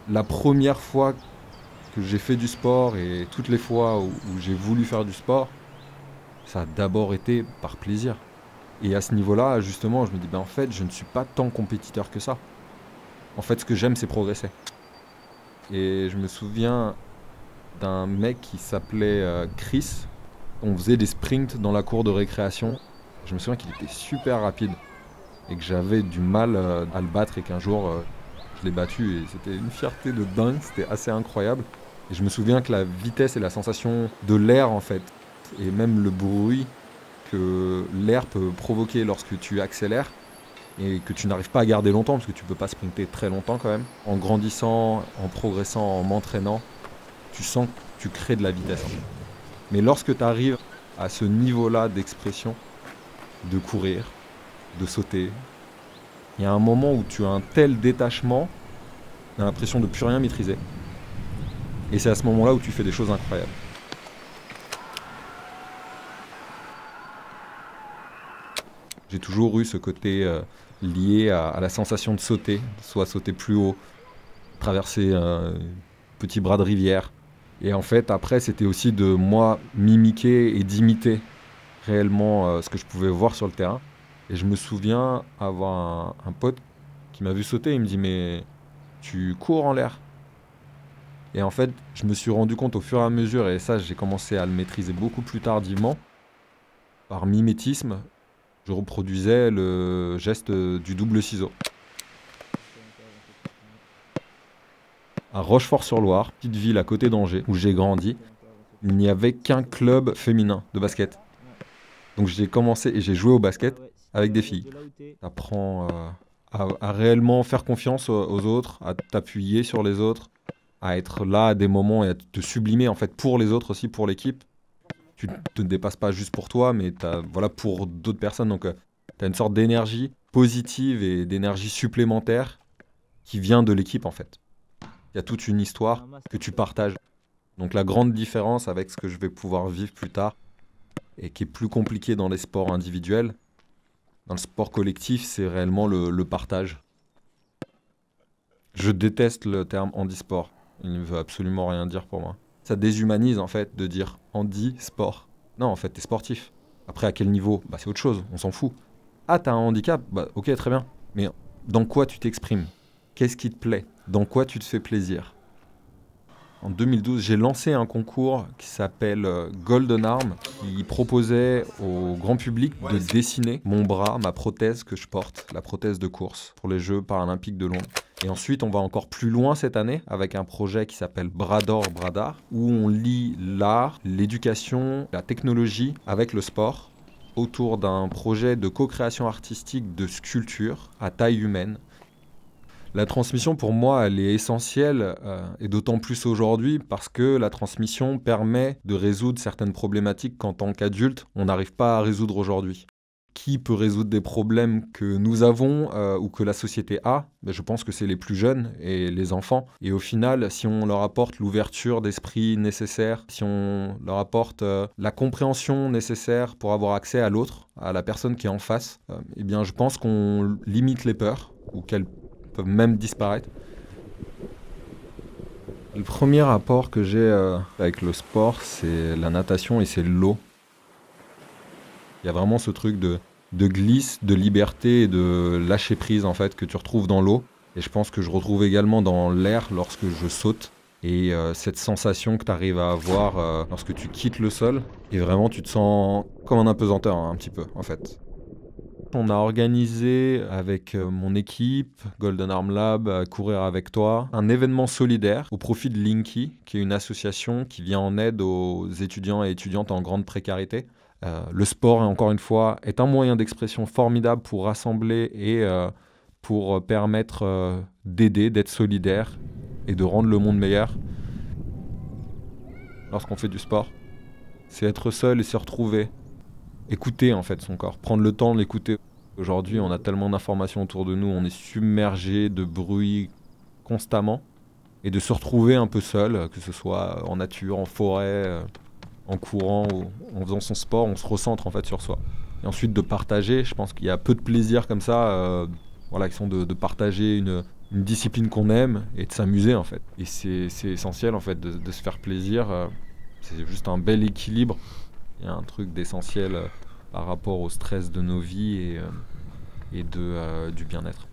La première fois que j'ai fait du sport et toutes les fois où j'ai voulu faire du sport, ça a d'abord été par plaisir. Et à ce niveau-là, justement, je me dis, ben en fait, je ne suis pas tant compétiteur que ça. En fait, ce que j'aime, c'est progresser. Et je me souviens d'un mec qui s'appelait Chris. On faisait des sprints dans la cour de récréation. Je me souviens qu'il était super rapide et que j'avais du mal à le battre et qu'un jour, je l'ai battu et c'était une fierté de dingue, c'était assez incroyable. Et je me souviens que la vitesse et la sensation de l'air, en fait, et même le bruit que l'air peut provoquer lorsque tu accélères et que tu n'arrives pas à garder longtemps, parce que tu peux pas sprinter très longtemps quand même. En grandissant, en progressant, en m'entraînant, tu sens que tu crées de la vitesse, en fait. Mais lorsque tu arrives à ce niveau-là d'expression, de courir, de sauter, il y a un moment où tu as un tel détachement, tu as l'impression de plus rien maîtriser. Et c'est à ce moment-là où tu fais des choses incroyables. J'ai toujours eu ce côté lié à la sensation de sauter, soit sauter plus haut, traverser un petit bras de rivière. Et en fait, après, c'était aussi de moi mimiquer et d'imiter réellement ce que je pouvais voir sur le terrain. Et je me souviens avoir un pote qui m'a vu sauter, il me dit mais tu cours en l'air. Et en fait, je me suis rendu compte au fur et à mesure, et ça j'ai commencé à le maîtriser beaucoup plus tardivement, par mimétisme, je reproduisais le geste du double ciseau. À Rochefort-sur-Loire, petite ville à côté d'Angers, où j'ai grandi, il n'y avait qu'un club féminin de basket. Donc j'ai commencé et j'ai joué au basket avec des filles. T'apprends à réellement faire confiance aux autres, à t'appuyer sur les autres, à être là à des moments et à te sublimer en fait pour les autres aussi, pour l'équipe. Tu te dépasses pas juste pour toi, mais voilà, pour d'autres personnes. Donc tu as une sorte d'énergie positive et d'énergie supplémentaire qui vient de l'équipe en fait. Il y a toute une histoire que tu partages. Donc la grande différence avec ce que je vais pouvoir vivre plus tard et qui est plus compliqué dans les sports individuels, dans le sport collectif, c'est réellement le partage. Je déteste le terme handisport. Il ne veut absolument rien dire pour moi. Ça déshumanise en fait de dire handisport. Non, en fait, t'es sportif. Après, à quel niveau? Bah, c'est autre chose, on s'en fout. Ah, t'as un handicap? Bah, ok, très bien. Mais dans quoi tu t'exprimes? Qu'est-ce qui te plaît? Dans quoi tu te fais plaisir? En 2012, j'ai lancé un concours qui s'appelle Golden Arm, qui proposait au grand public de dessiner mon bras, ma prothèse que je porte, la prothèse de course, pour les Jeux paralympiques de Londres. Et ensuite, on va encore plus loin cette année avec un projet qui s'appelle Bras d'or, bras d'art, où on lie l'art, l'éducation, la technologie avec le sport autour d'un projet de co-création artistique de sculpture à taille humaine. La transmission, pour moi, elle est essentielle, et d'autant plus aujourd'hui, parce que la transmission permet de résoudre certaines problématiques qu'en tant qu'adulte, on n'arrive pas à résoudre aujourd'hui. Qui peut résoudre des problèmes que nous avons ou que la société a? Ben, je pense que c'est les plus jeunes et les enfants. Et au final, si on leur apporte l'ouverture d'esprit nécessaire, si on leur apporte la compréhension nécessaire pour avoir accès à l'autre, à la personne qui est en face, eh bien, je pense qu'on limite les peurs ou qu'elles peuvent même disparaître. Le premier rapport que j'ai avec le sport, c'est la natation et c'est l'eau. Il y a vraiment ce truc de glisse, de liberté et de lâcher prise en fait que tu retrouves dans l'eau. Et je pense que je retrouve également dans l'air lorsque je saute. Et cette sensation que tu arrives à avoir lorsque tu quittes le sol. Et vraiment, tu te sens comme un apesanteur un petit peu en fait. On a organisé avec mon équipe, Golden Arm Lab, Courir avec toi, un événement solidaire au profit de Linky, qui est une association qui vient en aide aux étudiants et étudiantes en grande précarité. Le sport, encore une fois, est un moyen d'expression formidable pour rassembler et pour permettre d'aider, d'être solidaire et de rendre le monde meilleur. Lorsqu'on fait du sport, c'est être seul et se retrouver. Écouter en fait son corps, prendre le temps de l'écouter. Aujourd'hui, on a tellement d'informations autour de nous, on est submergé de bruit constamment. Et de se retrouver un peu seul, que ce soit en nature, en forêt, en courant ou en faisant son sport, on se recentre en fait sur soi. Et ensuite de partager, je pense qu'il y a peu de plaisir comme ça, voilà, qui sont de partager une une discipline qu'on aime et de s'amuser en fait. Et c'est essentiel en fait de se faire plaisir. C'est juste un bel équilibre. Il y a un truc d'essentiel par rapport au stress de nos vies et du bien-être.